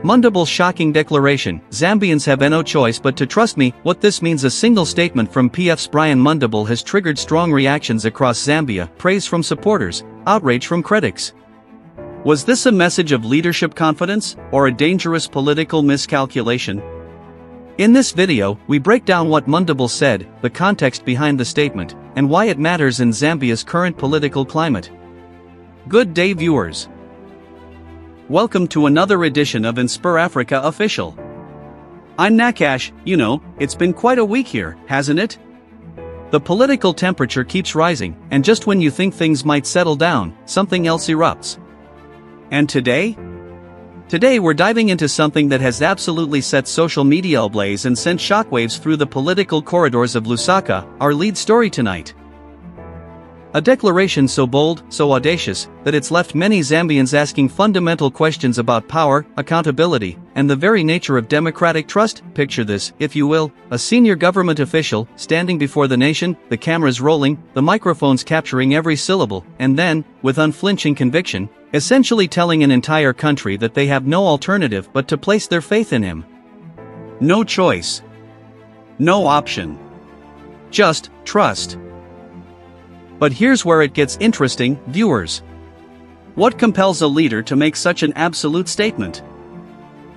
Mundubile's shocking declaration, Zambians have no choice but to trust me. What this means. A single statement from PF's Brian Mundubile has triggered strong reactions across Zambia, praise from supporters, outrage from critics. Was this a message of leadership confidence, or a dangerous political miscalculation? In this video, we break down what Mundubile said, the context behind the statement, and why it matters in Zambia's current political climate. Good day, viewers. Welcome to another edition of InspirAfrica Official. I'm Nakash. It's been quite a week here, hasn't it? The political temperature keeps rising, and just when you think things might settle down, something else erupts. And today? Today we're diving into something that has absolutely set social media ablaze and sent shockwaves through the political corridors of Lusaka, our lead story tonight. A declaration so bold, so audacious, that it's left many Zambians asking fundamental questions about power, accountability, and the very nature of democratic trust. Picture this, if you will, a senior government official, standing before the nation, the cameras rolling, the microphones capturing every syllable, and then, with unflinching conviction, essentially telling an entire country that they have no alternative but to place their faith in him. No choice. No option. Just trust. But here's where it gets interesting, viewers. What compels a leader to make such an absolute statement?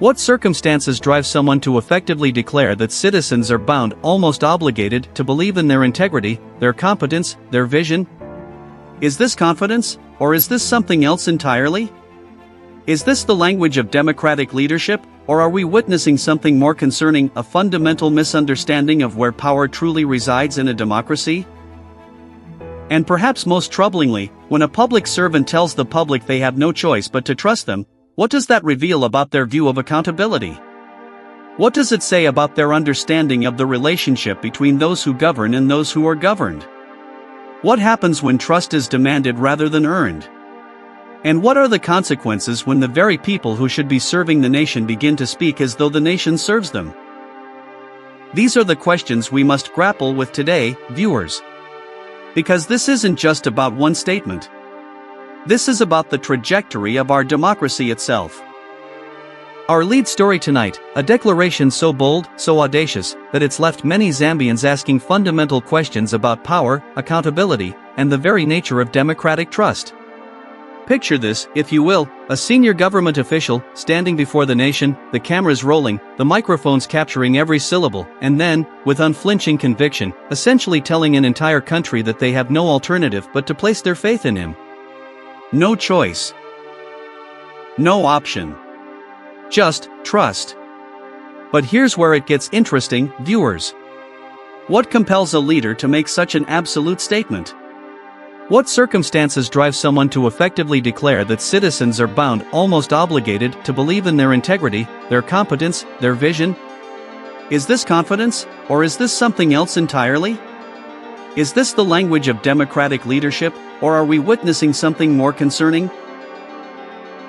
What circumstances drive someone to effectively declare that citizens are bound, almost obligated, to believe in their integrity, their competence, their vision? Is this confidence, or is this something else entirely? Is this the language of democratic leadership, or are we witnessing something more concerning, a fundamental misunderstanding of where power truly resides in a democracy? And perhaps most troublingly, when a public servant tells the public they have no choice but to trust them, what does that reveal about their view of accountability? What does it say about their understanding of the relationship between those who govern and those who are governed? What happens when trust is demanded rather than earned? And what are the consequences when the very people who should be serving the nation begin to speak as though the nation serves them? These are the questions we must grapple with today, viewers. Because this isn't just about one statement. This is about the trajectory of our democracy itself. Our lead story tonight, a declaration so bold, so audacious, that it's left many Zambians asking fundamental questions about power, accountability, and the very nature of democratic trust. Picture this, if you will, a senior government official, standing before the nation, the cameras rolling, the microphones capturing every syllable, and then, with unflinching conviction, essentially telling an entire country that they have no alternative but to place their faith in him. No choice. No option. Just trust. But here's where it gets interesting, viewers. What compels a leader to make such an absolute statement? What circumstances drive someone to effectively declare that citizens are bound, almost obligated, to believe in their integrity, their competence, their vision? Is this confidence, or is this something else entirely? Is this the language of democratic leadership, or are we witnessing something more concerning?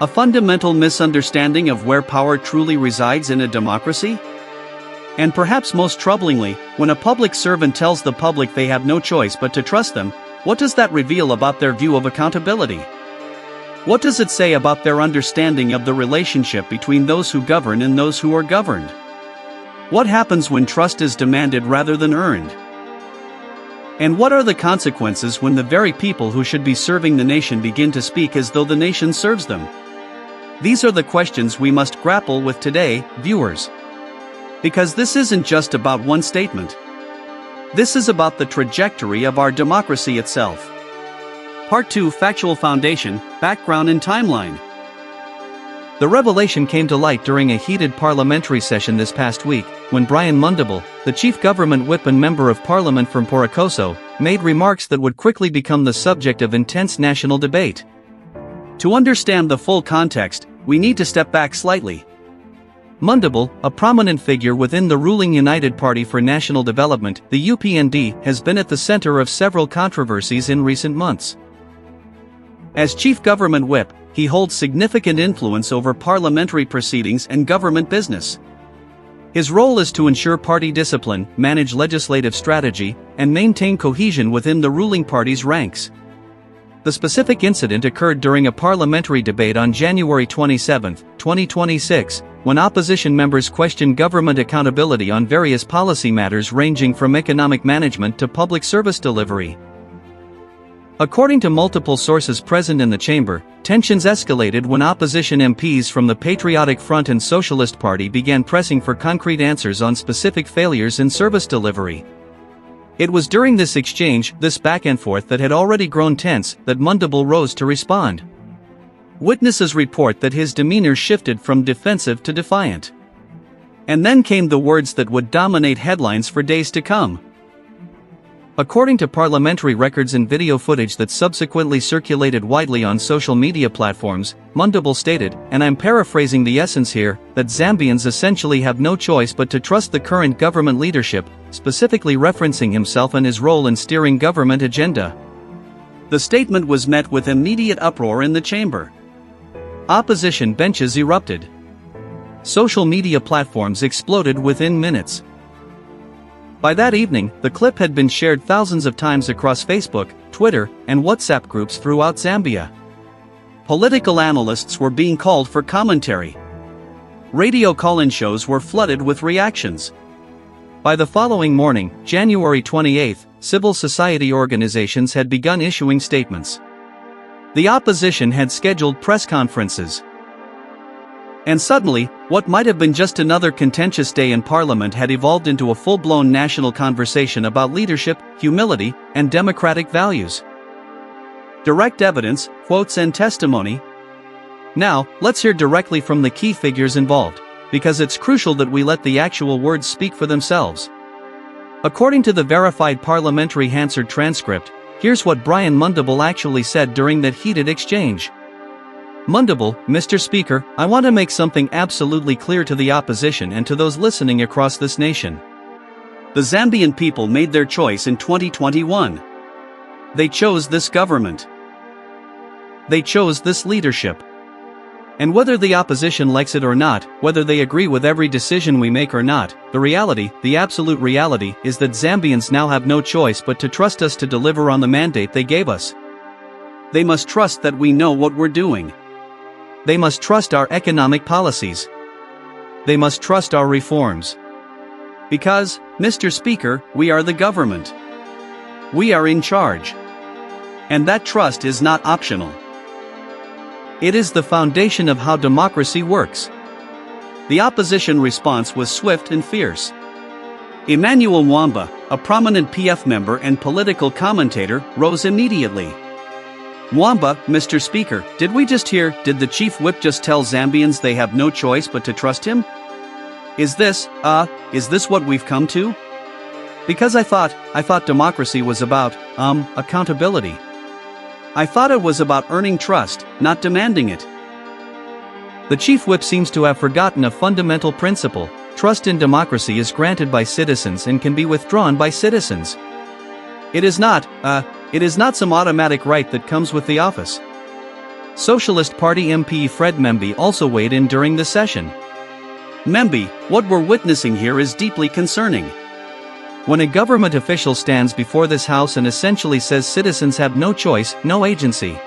A fundamental misunderstanding of where power truly resides in a democracy? And perhaps most troublingly, when a public servant tells the public they have no choice but to trust them, what does that reveal about their view of accountability? What does it say about their understanding of the relationship between those who govern and those who are governed? What happens when trust is demanded rather than earned? And what are the consequences when the very people who should be serving the nation begin to speak as though the nation serves them? These are the questions we must grapple with today, viewers. Because this isn't just about one statement. This is about the trajectory of our democracy itself. Part 2, Factual Foundation, Background and Timeline. The revelation came to light during a heated parliamentary session this past week, when Brian Mundubile, the chief government whip and member of parliament from Porokoso, made remarks that would quickly become the subject of intense national debate. To understand the full context, we need to step back slightly. Mundubile, a prominent figure within the ruling United Party for National Development, the UPND, has been at the center of several controversies in recent months. As chief government whip, he holds significant influence over parliamentary proceedings and government business. His role is to ensure party discipline, manage legislative strategy, and maintain cohesion within the ruling party's ranks. The specific incident occurred during a parliamentary debate on January 27, 2026, when opposition members questioned government accountability on various policy matters ranging from economic management to public service delivery. According to multiple sources present in the chamber, tensions escalated when opposition MPs from the Patriotic Front and Socialist Party began pressing for concrete answers on specific failures in service delivery. It was during this exchange, this back and forth that had already grown tense, that Mundubile rose to respond. Witnesses report that his demeanor shifted from defensive to defiant. And then came the words that would dominate headlines for days to come. According to parliamentary records and video footage that subsequently circulated widely on social media platforms, Mundubile stated, and I'm paraphrasing the essence here, that Zambians essentially have no choice but to trust the current government leadership, specifically referencing himself and his role in steering government agenda. The statement was met with immediate uproar in the chamber. Opposition benches erupted. Social media platforms exploded within minutes. By that evening, the clip had been shared thousands of times across Facebook, Twitter, and WhatsApp groups throughout Zambia. Political analysts were being called for commentary. Radio call-in shows were flooded with reactions. By the following morning, January 28, civil society organizations had begun issuing statements. The opposition had scheduled press conferences. And suddenly, what might have been just another contentious day in Parliament had evolved into a full-blown national conversation about leadership, humility, and democratic values. Direct evidence, quotes and testimony. Now, let's hear directly from the key figures involved, because it's crucial that we let the actual words speak for themselves. According to the verified parliamentary Hansard transcript, here's what Brian Mundubile actually said during that heated exchange. Mundubile, Mr. Speaker, I want to make something absolutely clear to the opposition and to those listening across this nation. The Zambian people made their choice in 2021. They chose this government. They chose this leadership. And whether the opposition likes it or not, whether they agree with every decision we make or not, the reality, the absolute reality, is that Zambians now have no choice but to trust us to deliver on the mandate they gave us. They must trust that we know what we're doing. They must trust our economic policies. They must trust our reforms. Because, Mr. Speaker, we are the government. We are in charge. And that trust is not optional. It is the foundation of how democracy works. The opposition response was swift and fierce. Emmanuel Mwamba, a prominent PF member and political commentator, rose immediately. Mwamba, Mr. Speaker, did we just hear, did the chief whip just tell Zambians they have no choice but to trust him? Is this what we've come to? Because I thought democracy was about, accountability. I thought it was about earning trust, not demanding it. The chief whip seems to have forgotten a fundamental principle: trust in democracy is granted by citizens and can be withdrawn by citizens. It is not some automatic right that comes with the office. Socialist Party MP Fred Membi also weighed in during the session. Membi, what we're witnessing here is deeply concerning. When a government official stands before this House and essentially says citizens have no choice, no agency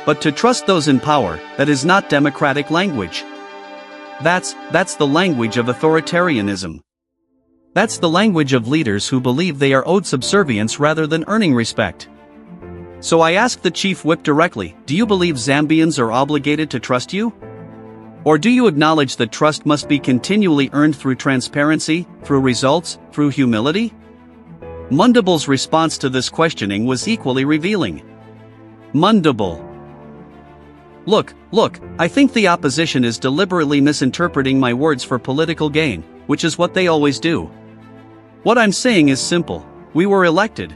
but to trust those in power, that is not democratic language. That's the language of authoritarianism. That's the language of leaders who believe they are owed subservience rather than earning respect. So I asked the chief whip directly, do you believe Zambians are obligated to trust you? Or do you acknowledge that trust must be continually earned through transparency, through results, through humility? Mundubile's response to this questioning was equally revealing. Mundubile. Look, I think the opposition is deliberately misinterpreting my words for political gain, which is what they always do. What I'm saying is simple. We were elected.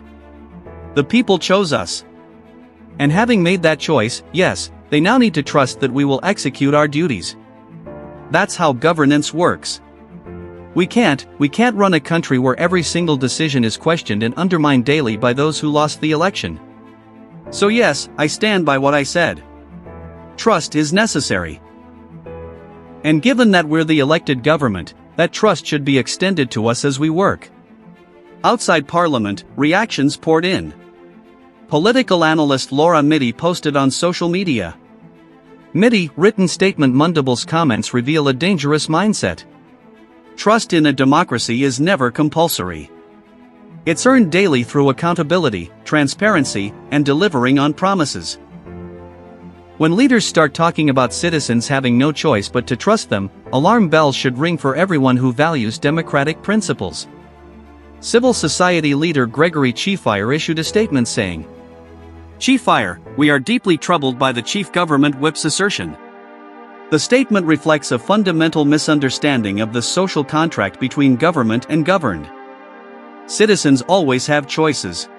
The people chose us. And having made that choice, yes, they now need to trust that we will execute our duties. That's how governance works. We can't run a country where every single decision is questioned and undermined daily by those who lost the election. So yes, I stand by what I said. Trust is necessary. And given that we're the elected government, that trust should be extended to us as we work. Outside Parliament, reactions poured in. Political analyst Laura Mitty posted on social media. Mitty, written statement. Mundubile's comments reveal a dangerous mindset. Trust in a democracy is never compulsory. It's earned daily through accountability, transparency, and delivering on promises. When leaders start talking about citizens having no choice but to trust them, alarm bells should ring for everyone who values democratic principles. Civil society leader Gregory Chiefire issued a statement saying, "Chiefire, we are deeply troubled by the chief government whip's assertion. The statement reflects a fundamental misunderstanding of the social contract between government and governed. Citizens always have choices.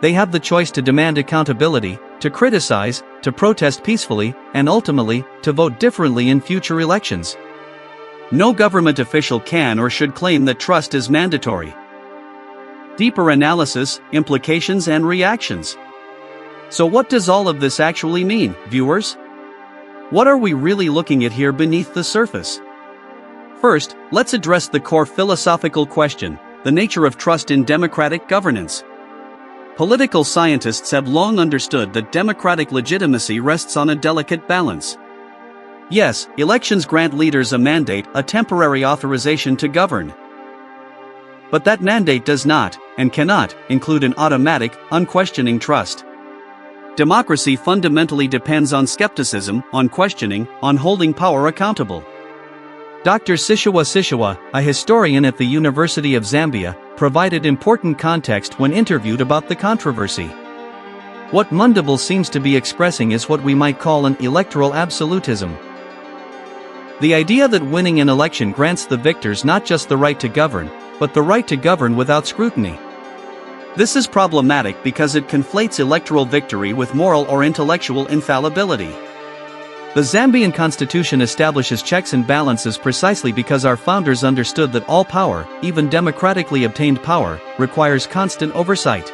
They have the choice to demand accountability, to criticize, to protest peacefully, and ultimately, to vote differently in future elections. No government official can or should claim that trust is mandatory." Deeper analysis, implications and reactions. So what does all of this actually mean, viewers? What are we really looking at here beneath the surface? First, let's address the core philosophical question, the nature of trust in democratic governance. Political scientists have long understood that democratic legitimacy rests on a delicate balance. Yes, elections grant leaders a mandate, a temporary authorization to govern. But that mandate does not, and cannot, include an automatic, unquestioning trust. Democracy fundamentally depends on skepticism, on questioning, on holding power accountable. Dr. Sishiwa, a historian at the University of Zambia, provided important context when interviewed about the controversy. What Mundubile seems to be expressing is what we might call an electoral absolutism. The idea that winning an election grants the victors not just the right to govern, but the right to govern without scrutiny. This is problematic because it conflates electoral victory with moral or intellectual infallibility. The Zambian constitution establishes checks and balances precisely because our founders understood that all power, even democratically obtained power, requires constant oversight.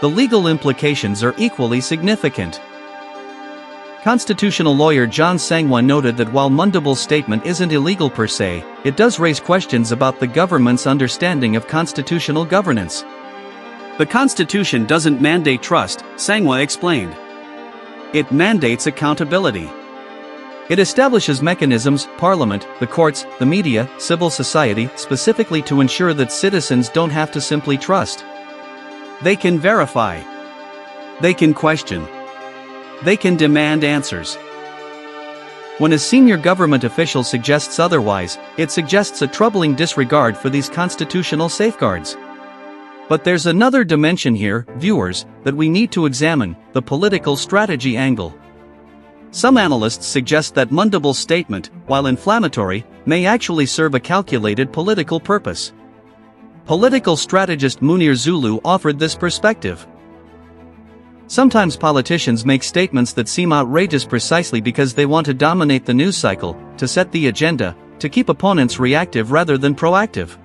The legal implications are equally significant. Constitutional lawyer John Sangwa noted that while Mundubile's statement isn't illegal per se, it does raise questions about the government's understanding of constitutional governance. The Constitution doesn't mandate trust, Sangwa explained. It mandates accountability. It establishes mechanisms, Parliament, the courts, the media, civil society, specifically to ensure that citizens don't have to simply trust. They can verify. They can question. They can demand answers. When a senior government official suggests otherwise, it suggests a troubling disregard for these constitutional safeguards. But there's another dimension here, viewers, that we need to examine, the political strategy angle. Some analysts suggest that Mundubile's statement, while inflammatory, may actually serve a calculated political purpose. Political strategist Munir Zulu offered this perspective. Sometimes politicians make statements that seem outrageous precisely because they want to dominate the news cycle, to set the agenda, to keep opponents reactive rather than proactive.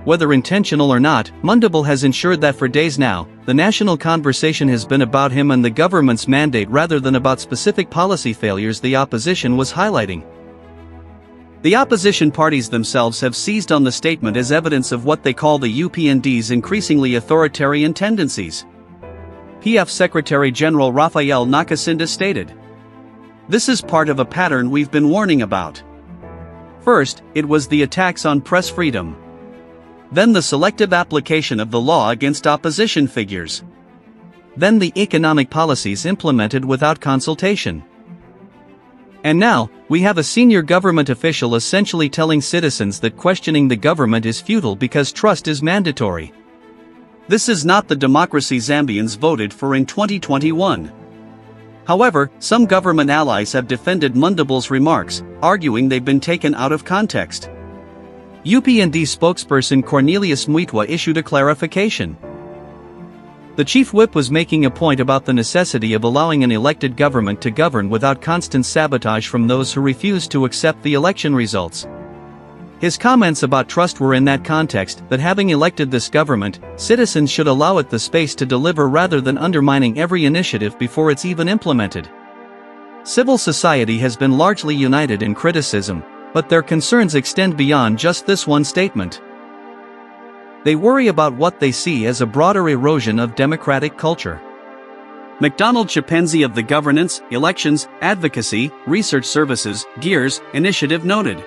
Whether intentional or not, Mundubile has ensured that for days now, the national conversation has been about him and the government's mandate rather than about specific policy failures the opposition was highlighting. The opposition parties themselves have seized on the statement as evidence of what they call the UPND's increasingly authoritarian tendencies. PF Secretary General Raphael Nakasinda stated, "This is part of a pattern we've been warning about. First, it was the attacks on press freedom. Then the selective application of the law against opposition figures. Then the economic policies implemented without consultation. And now, we have a senior government official essentially telling citizens that questioning the government is futile because trust is mandatory. This is not the democracy Zambians voted for in 2021. However, some government allies have defended Mundubile's remarks, arguing they've been taken out of context. UPND spokesperson Cornelius Mwitwa issued a clarification. The chief whip was making a point about the necessity of allowing an elected government to govern without constant sabotage from those who refuse to accept the election results. His comments about trust were in that context, that having elected this government, citizens should allow it the space to deliver rather than undermining every initiative before it's even implemented. Civil society has been largely united in criticism, but their concerns extend beyond just this one statement. They worry about what they see as a broader erosion of democratic culture. McDonald Chipenzi of the Governance, Elections, Advocacy, Research Services, GEARS, initiative noted.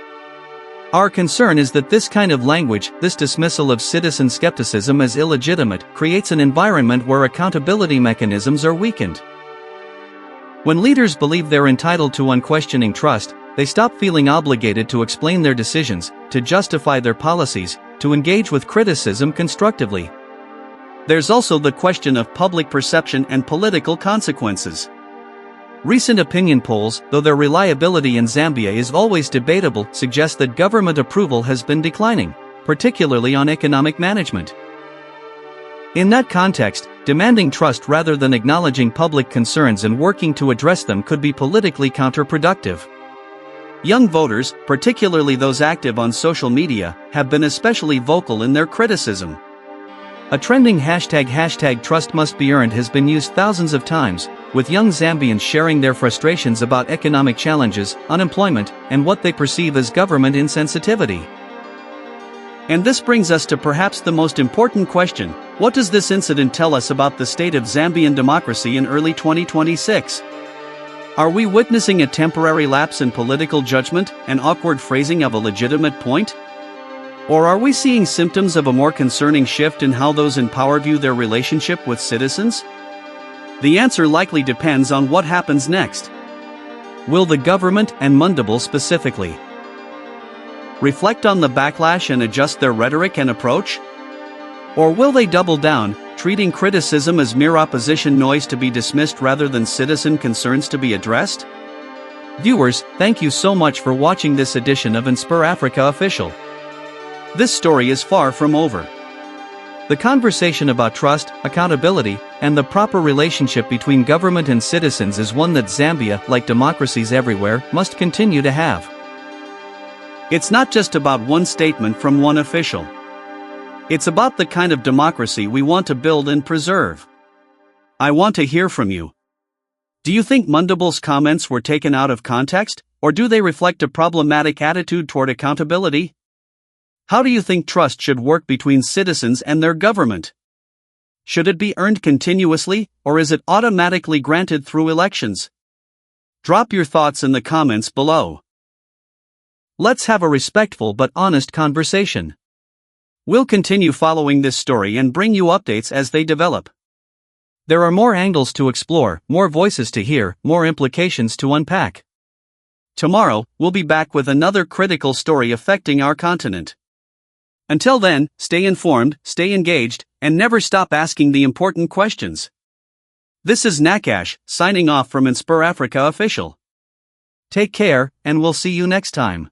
Our concern is that this kind of language, this dismissal of citizen skepticism as illegitimate, creates an environment where accountability mechanisms are weakened. When leaders believe they're entitled to unquestioning trust, they stop feeling obligated to explain their decisions, to justify their policies, to engage with criticism constructively. There's also the question of public perception and political consequences. Recent opinion polls, though their reliability in Zambia is always debatable, suggest that government approval has been declining, particularly on economic management. In that context, demanding trust rather than acknowledging public concerns and working to address them could be politically counterproductive. Young voters, particularly those active on social media, have been especially vocal in their criticism. A trending hashtag trust must be earned has been used thousands of times, with young Zambians sharing their frustrations about economic challenges, unemployment, and what they perceive as government insensitivity. And this brings us to perhaps the most important question: what does this incident tell us about the state of Zambian democracy in early 2026? Are we witnessing a temporary lapse in political judgment, an awkward phrasing of a legitimate point? Or are we seeing symptoms of a more concerning shift in how those in power view their relationship with citizens? The answer likely depends on what happens next. Will the government, and Mundubile specifically, reflect on the backlash and adjust their rhetoric and approach? Or will they double down, treating criticism as mere opposition noise to be dismissed rather than citizen concerns to be addressed? Viewers, thank you so much for watching this edition of InspirAfrica Official. This story is far from over. The conversation about trust, accountability, and the proper relationship between government and citizens is one that Zambia, like democracies everywhere, must continue to have. It's not just about one statement from one official. It's about the kind of democracy we want to build and preserve. I want to hear from you. Do you think Mundubile's comments were taken out of context, or do they reflect a problematic attitude toward accountability? How do you think trust should work between citizens and their government? Should it be earned continuously, or is it automatically granted through elections? Drop your thoughts in the comments below. Let's have a respectful but honest conversation. We'll continue following this story and bring you updates as they develop. There are more angles to explore, more voices to hear, more implications to unpack. Tomorrow, we'll be back with another critical story affecting our continent. Until then, stay informed, stay engaged, and never stop asking the important questions. This is Nakash, signing off from InspirAfrica Official. Take care, and we'll see you next time.